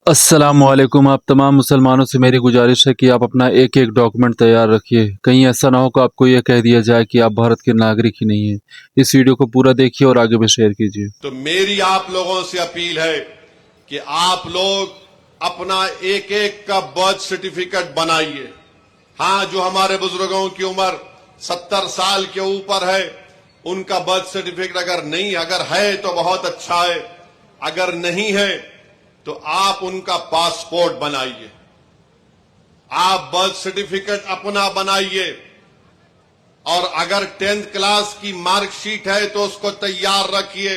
السلام علیکم۔ آپ تمام مسلمانوں سے میری گزارش ہے کہ آپ اپنا ایک ایک ڈاکومنٹ تیار رکھیے، کہیں ایسا نہ ہو کہ آپ کو یہ کہہ دیا جائے کہ آپ بھارت کے ناگرک ہی نہیں ہیں۔ اس ویڈیو کو پورا دیکھیے اور آگے بھی شیئر کیجیے۔ تو میری آپ لوگوں سے اپیل ہے کہ آپ لوگ اپنا ایک ایک کا برتھ سرٹیفکیٹ بنائیے۔ ہاں، جو ہمارے بزرگوں کی عمر 70 سال کے اوپر ہے ان کا برتھ سرٹیفکیٹ اگر ہے تو بہت اچھا ہے، اگر نہیں ہے تو آپ ان کا پاسپورٹ بنائیے۔ آپ برتھ سرٹیفکیٹ اپنا بنائیے، اور اگر 10th کلاس کی مارک شیٹ ہے تو اس کو تیار رکھیے،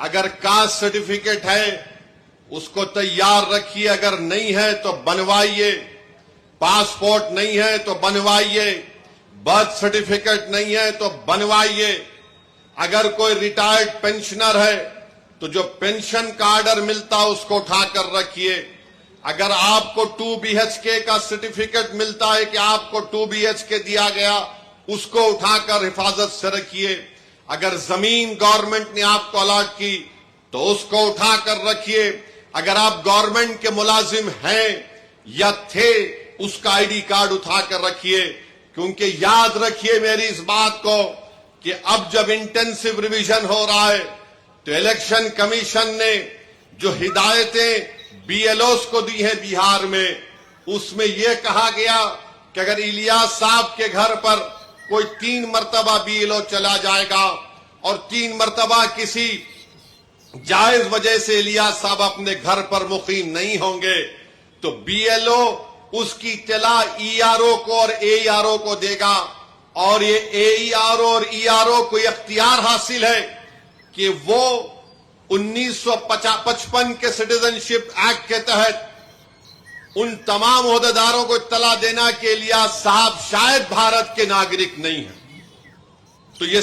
اگر کاسٹ سرٹیفکیٹ ہے اس کو تیار رکھیے، اگر نہیں ہے تو بنوائیے، پاسپورٹ نہیں ہے تو بنوائیے، برتھ سرٹیفکیٹ نہیں ہے تو بنوائیے۔ اگر کوئی ریٹائرڈ پینشنر ہے تو جو پینشن کا آرڈر ملتا اس کو اٹھا کر رکھیے۔ اگر آپ کو 2 BHK کا سرٹیفکیٹ ملتا ہے کہ آپ کو 2 BHK دیا گیا، اس کو اٹھا کر حفاظت سے رکھیے۔ اگر زمین گورنمنٹ نے آپ کو الاٹ کی تو اس کو اٹھا کر رکھیے۔ اگر آپ گورنمنٹ کے ملازم ہیں یا تھے، اس کا ID کارڈ اٹھا کر رکھیے، کیونکہ یاد رکھیے میری اس بات کو کہ اب جب انٹینسو ریویژن ہو رہا ہے تو الیکشن کمیشن نے جو ہدایتیں BLOs کو دی ہیں بہار میں، اس میں یہ کہا گیا کہ اگر الیاس صاحب کے گھر پر کوئی 3 مرتبہ BLO چلا جائے گا اور 3 مرتبہ کسی جائز وجہ سے الیاس صاحب اپنے گھر پر مقیم نہیں ہوں گے تو BLO اس کی اطلاع ERO کو اور AERO کو دے گا، اور یہ AERO اور ERO کو اختیار حاصل ہے کہ وہ 1955 کے سٹیزن شپ ایکٹ کے تحت ان تمام عہدیداروں کو اطلاع دینا کہ الیاس صاحب شاید بھارت کے ناگرک نہیں ہیں۔ تو یہ